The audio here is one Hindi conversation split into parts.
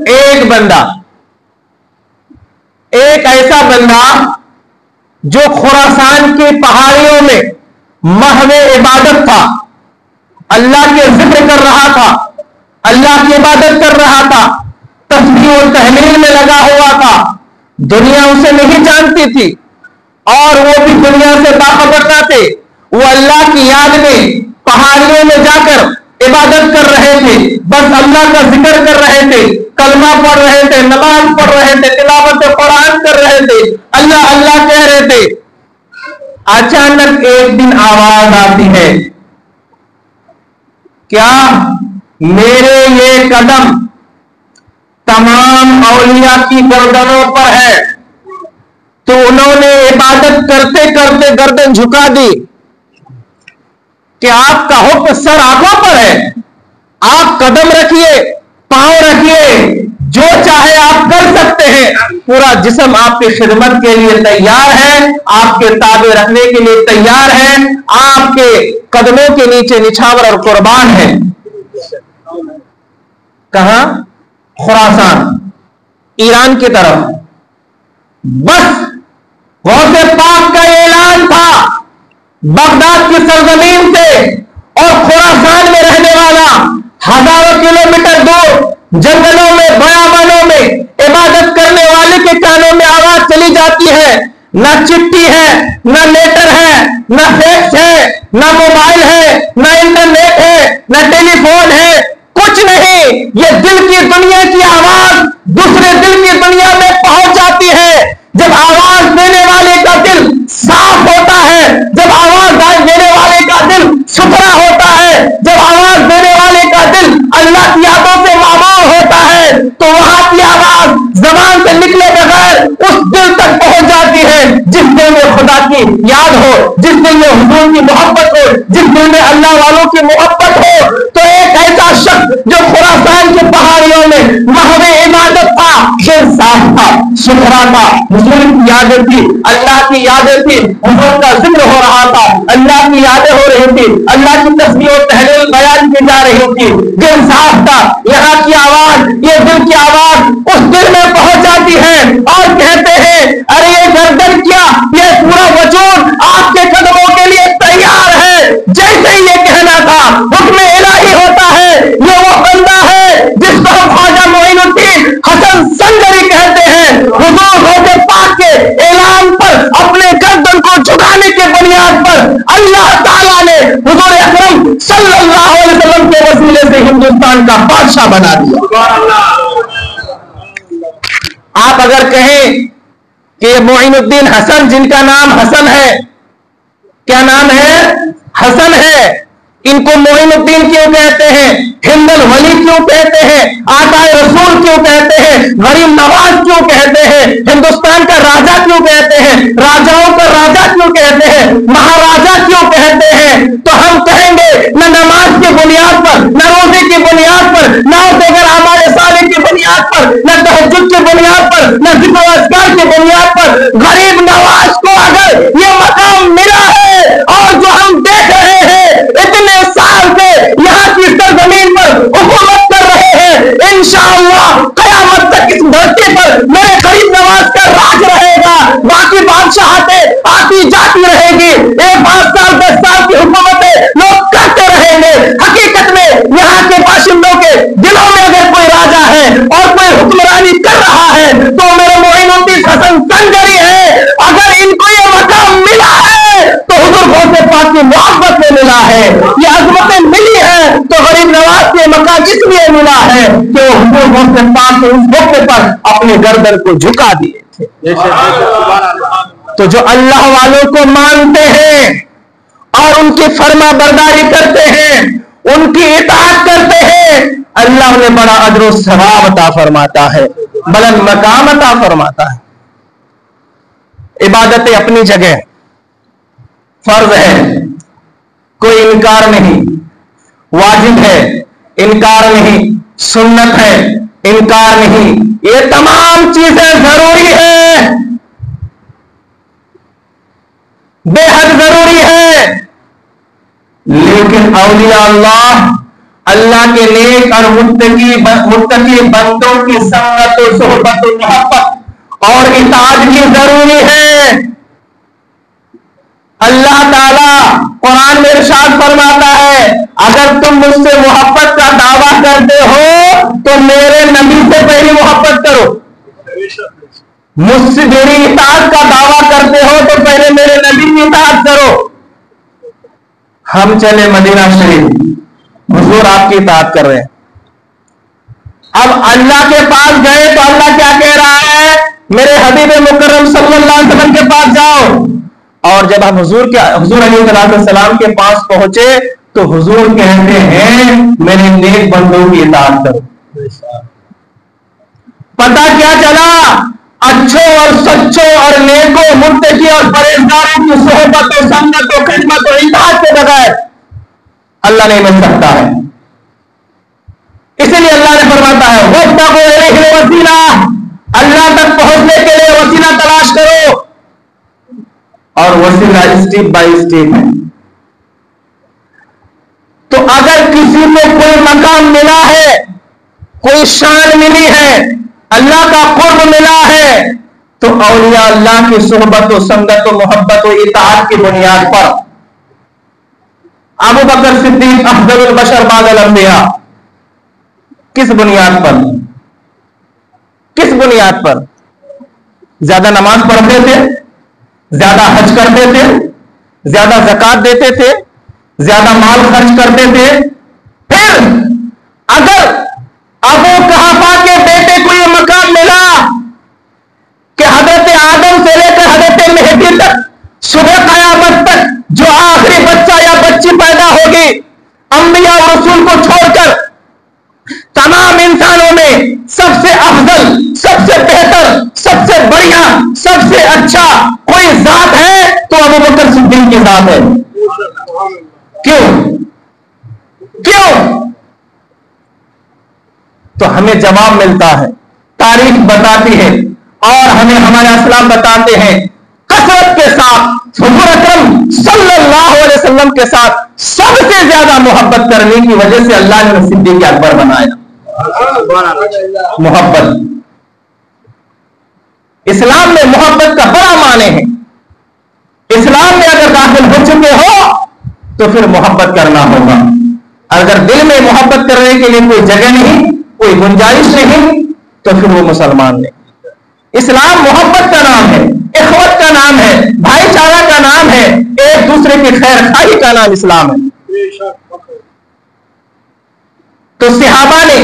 एक बंदा, एक ऐसा बंदा जो खुरासान की पहाड़ियों में महवे इबादत था, अल्लाह के जिक्र कर रहा था, अल्लाह की इबादत कर रहा था, तस्बीह और तहलील में लगा हुआ था। दुनिया उसे नहीं जानती थी और वो भी दुनिया से बाखबर न थे। वो अल्लाह की याद में पहाड़ियों में जाकर इबादत कर रहे थे, बस अल्लाह का जिक्र कर रहे थे, कलमा पढ़ रहे थे, नमाज पढ़ रहे थे, तिलावत कुरान कर रहे थे, अल्लाह अल्लाह कह रहे थे। अचानक एक दिन आवाज आती है, क्या मेरे ये कदम तमाम औलिया की गर्दनों पर है? तो उन्होंने इबादत करते करते गर्दन झुका दी कि आपका हुक्म सर आंखों पर है, आप कदम रखिए, पांव रखिए, जो चाहे आप कर सकते हैं। पूरा जिस्म आपकी खिदमत के लिए तैयार है, आपके ताबे रखने के लिए तैयार है, आपके कदमों के नीचे निछावर और कुर्बान है। कहां? खुरासान, ईरान की तरफ। बस गौसे पाक का ऐलान था, बगदाद की सरजमीन से और खुरासान में रहने वाला हजारों किलोमीटर दूर जंगलों में, बयाबानों में इबादत करने वाले के कानों में आवाज चली जाती है। ना चिट्ठी है, ना लेटर है, ना फैक्स है, ना मोबाइल है, ना इंटरनेट है, ना टेलीफोन है, कुछ नहीं। ये दिल की दुनिया की आवाज दूसरे दिल की दुनिया में पहुंच जाती है। जब आवाज देने वाले का दिल साफ होता है, जब आवाज देने वाले का दिल सुथरा होता है, जब आवाज देने वाले का दिल अल्लाह की यादों से मामूर होता है, तो वहां की आवाज जबान से निकले बगैर उस दिल तक पहुंच जाती है जिस दिल में खुदा की याद हो, जिस दिल में हुजूर की मोहब्बत हो, जिस दिल में अल्लाह वालों की मोहब्बत हो। तो एक ऐसा शख्स जो खुरासान की पहाड़ियों में महवे इबादत था, दिल साफ था, सुथरा था, हुजूर की यादें थी, अल्लाह की यादें थी, हुजूर का जिक्र हो रहा था, अल्लाह की यादें हो रही थी, अल्लाह की तस्बीह और तहलील बयान की जा रही थी, दिल साफ था। यहाँ की आवाज, ये दिल की आवाज उस दिल में पहुंच जाती है और कहते हैं, अरे ये गर्दन क्या, ये पूरा वजूद आपके कदमों के लिए तैयार है। जैसे ही ये कहना था, हुक्म इलाही होता है। ये वो बंदा है जिसको हम ख्वाजा मोइनुद्दीन हसन संगरी कहते हैं। हुजूर गौसे पाक के ऐलान पर अपने गर्दन को झुकाने के बुनियाद पर अल्लाह ताला ने हुजूर अकरम सल्लल्लाहु अलैहि वसल्लम के वसीले से हिंदुस्तान का बादशाह बना दिया। आप अगर कहें कि मोइनुद्दीन हसन, जिनका नाम हसन है, क्या नाम है? हसन है, इनको मोइनुद्दीन क्यों कहते हैं? हिंदुल वली क्यों कहते हैं? आताए रसूल क्यों कहते हैं? गरीब नवाज क्यों कहते हैं? हिंदुस्तान का राजा क्यों कहते हैं? राजाओं का राजा क्यों कहते हैं? महाराजा क्यों कहते हैं? तो हम कहेंगे, न नमाज की बुनियाद पर, न रोजे की बुनियाद पर, न बगैर हमारे साले की बुनियाद पर, न तहज्जुद की बुनियाद पर, न जिक्र अस्कार की बुनियाद पर गरीब नवाज को अगर ये मकाम मिला है, और जो हम देख रहे हैं इतने साल से यहाँ की सरजमीन पर हुकूमत कर रहे हैं, इंशाअल्लाह कयामत तक इस धरती पर मेरे गरीब नवाज का राज रहेगा। बाकी बादशाहतें आती जाती रहेगी, 5 साल 10 साल की हुकूमतें लोग करते रहेंगे। हकीकत में यहाँ के बाशिंदों के दिलों में अगर कोई राजा है और कोई हुक्मरानी कर रहा है तो मेरे मोइनुद्दीन हसन संगरी है। अगर इनको ये मकाम मिला है तो हुजूर गौसे पाक की मोहब्बत में मिला है, ये अजमतें मिली है तो गरीब नवाज के मकाम इसलिए मिला है कि वो हुजूर गौसे पाक के उस मौके पर अपने गर्दन को झुका दिए थे। तो जो अल्लाह वालों को मानते हैं और उनकी फर्मा बरदारी करते हैं, उनकी इताअत करते हैं, अल्लाह उन्हें बड़ा अजर सवाब अता फरमाता है, बुलंद मकाम अता फरमाता है। इबादतें अपनी जगह फर्ज है, कोई इनकार नहीं, वाजिब है, इनकार नहीं, सुन्नत है, इनकार नहीं, ये तमाम चीजें जरूरी है, बेहद जरूरी है। लेकिन औलिया अल्लाह अल्लाह के नेक और मुत्तकी बंदों की संगत और सोहबत और मोहब्बत और इताअत की जरूरी है। अल्लाह ताला कुरान में इरशाद फरमाता है, अगर तुम मुझसे मोहब्बत का दावा करते हो तो मेरे नबी से पहले मोहब्बत करो। मुझसे मेरी इताअत का दावा करते हो तो पहले मेरे नबी की इताअत करो। हम चले मदीना शरीफ, हुजूर आपकी इताअत कर रहे हैं। अब अल्लाह के पास गए तो अल्लाह क्या कह रहा है, मेरे हबीब मुकर्रम सल्लल्लाहु अलैहि वसल्लम के पास जाओ। और जब हम हुजूर अलैहिस्सलाम के पास पहुंचे तो हुजूर कहते हैं, मेरे नेक बंदों की इताअत करो। पता क्या चला, अच्छों और सच्चों और नेकों मुत्तकी और परहेजगारों की सोहबत और संगत और खिदमत और इताअत के बगैर अल्लाह नहीं मिल सकता है। इसलिए अल्लाह ने फरमाता है, वब्तगू इलैहिल वसीला, अल्लाह तक पहुंचने के लिए वसीला तलाश करो। और वसीला स्टेप बाय स्टेप है। तो अगर किसी को कोई मकाम मिला है, कोई शान मिली है, अल्लाह का कुर्ब मिला है, तो औलिया अल्लाह की सोहबत और संगत और मोहब्बत और इताअत की बुनियाद पर। अबू बकर सिद्दीक अफजलुल बशर बादल अंबिया, किस बुनियाद पर? किस बुनियाद पर? ज्यादा नमाज पढ़ते थे, ज्यादा हज करते थे, ज्यादा ज़कात देते थे, ज्यादा माल खर्च करते थे। फिर अगर अबू कहाफा के बेटे को यह मकाम मिला कि हजरत आदम से लेकर हजरत मेहदी तक, सुबह कयामत तक जो आखिरी बच्चा या बच्ची पैदा होगी, अंबिया और रसूल को छोड़कर तमाम इंसानों में सबसे अफजल, सबसे बेहतर, सबसे बढ़िया, सबसे अच्छा कोई जात है तो अबू बकर सिद्दीक की जात है। क्यों? क्यों? तो हमें जवाब मिलता है, तारीख बताती है और हमें हमारे अस्लाम बताते हैं, कसरत के साथ हुजूर अकरम सल्लल्लाहु अलैहि वसल्लम के साथ सबसे ज्यादा मोहब्बत करने की वजह से अल्लाह ने सिद्दीक अकबर बनाया। मोहब्बत, इस्लाम में मोहब्बत का बड़ा माने है। इस्लाम में अगर दाखिल हो चुके हो तो फिर मोहब्बत करना होगा। अगर दिल में मोहब्बत करने के लिए कोई जगह नहीं, कोई गुंजाइश नहीं, तो फिर वो मुसलमान नहीं। इस्लाम मोहब्बत का नाम है, इखवत का नाम है, भाईचारा का नाम है, एक दूसरे की खैर खाई का नाम इस्लाम है। तो सहाबा ने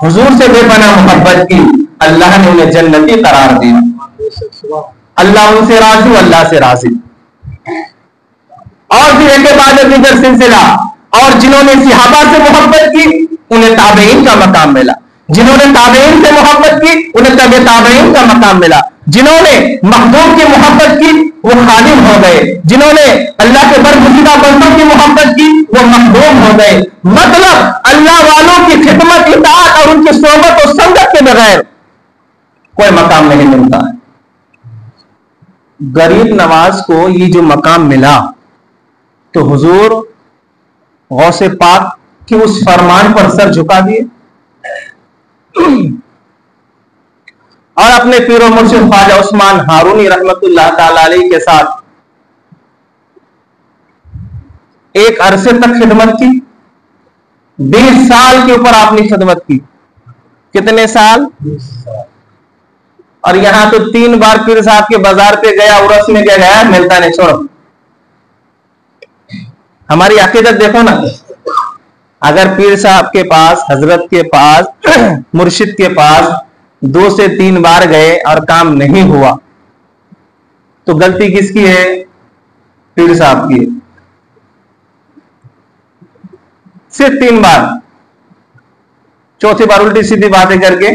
हुजूर से बेपनाह मोहब्बत की, अल्लाह ने उन्हें जन्नती करार दिया। अल्लाह उनसे राजी, अल्लाह से राजी। और फिर एक बाद दीगर सिलसिला, और जिन्होंने सहाबा से मोहब्बत की उन्हें ताबईन का मकाम मिला, जिन्होंने ताबईन से मोहब्बत की उन्हें तबे ताबईन का मकाम मिला, जिन्होंने महबूब की मोहब्बत की वो खादिम हो गए, जिन्होंने अल्लाह के बरगुज़ीदा बंदों की मोहब्बत की वो महबूब हो गए। मतलब अल्लाह वालों की खिदमत, इताअत और उनकी सोहबत और संगत के बगैर कोई मकाम नहीं मिलता है। गरीब नवाज को ये जो मकाम मिला तो हुजूर गौसे पाक के उस फरमान पर सर झुका दिए और अपने पीरो मुर्शिद ख्वाजा उस्मान हारूनी रहमतुल्लाह ताला अलैह के साथ एक अरसे तक खिदमत की। 20 साल के ऊपर आपने खिदमत की। कितने साल? 20 साल। और यहां तो 3 बार पीर साहब के बाजार पे गया, उरस में गया, मिलता नहीं, छोड़ो। हमारी अकीदत देखो ना, अगर पीर साहब के पास, हजरत के पास, मुर्शिद के पास 2 से 3 बार गए और काम नहीं हुआ तो गलती किसकी है? पीर साहब की है। सिर्फ 3 बार, चौथी बार उल्टी सीधी बातें करके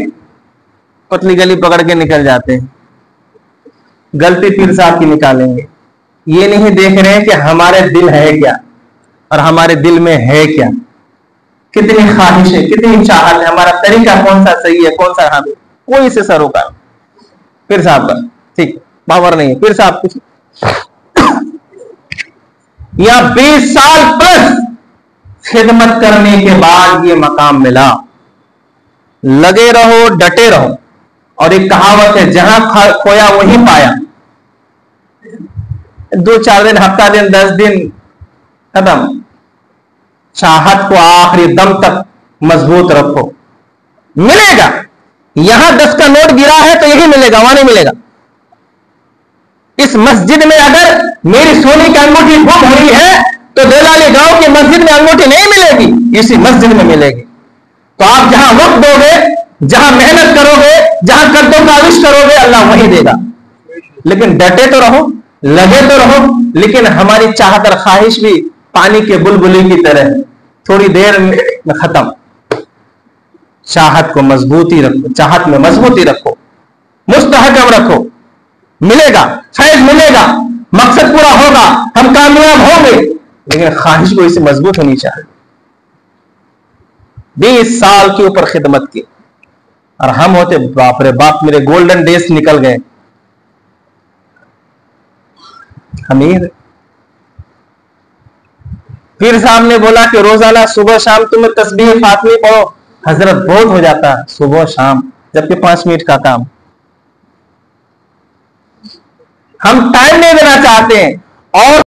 पतली गली पकड़ के निकल जाते हैं। गलती पीर साहब की निकालेंगे। ये नहीं देख रहे हैं कि हमारे दिल है क्या और हमारे दिल में है क्या, कितनी ख्वाहिश है, कितनी चाहत है, हमारा तरीका कौन सा सही है, कौन सा हम, कोई से सरोकार पीर साहब का ठीक पावर नहीं है। पीर साहब कुछ या 20 साल प्लस खिदमत करने के बाद ये मकाम मिला। लगे रहो, डटे रहो। और एक कहावत है, जहां खोया वहीं पाया। 2-4 दिन, हफ्ता दिन, 10 दिन, खत्म। चाहत को आखिरी दम तक मजबूत रखो, मिलेगा। यहां 10 का नोट गिरा है तो यही मिलेगा, वहां नहीं मिलेगा। इस मस्जिद में अगर मेरी सोने की अंगूठी गुम हुई है तो देलाली गांव की मस्जिद में अंगूठी नहीं मिलेगी, इसी मस्जिद में मिलेगी। तो आप जहां वक्त दोगे, जहां मेहनत करोगे, जहां कद्दों का आविश करोगे, अल्लाह वही देगा। लेकिन डटे तो रहो, लगे तो रहो। लेकिन हमारी चाहत और ख्वाहिश भी पानी के बुलबुली की तरह थोड़ी देर में खत्म। चाहत को मजबूती रखो, चाहत में मजबूती रखो, मुस्तहकम रखो। मिलेगा, फैज मिलेगा, मकसद पूरा होगा, हम कामयाब होंगे। लेकिन ख्वाहिश को इसे मजबूत होनी चाहिए। 20 साल के ऊपर खिदमत की और हम होते बाप रे बाप, मेरे गोल्डन डेज निकल गए। अमीर पीर साहब ने बोला कि रोजाना सुबह शाम तुम्हें तस्बीह फातिमी पढ़ो। हजरत बहुत हो जाता है सुबह शाम, जबकि 5 मिनट का काम। हम टाइम नहीं देना चाहते हैं और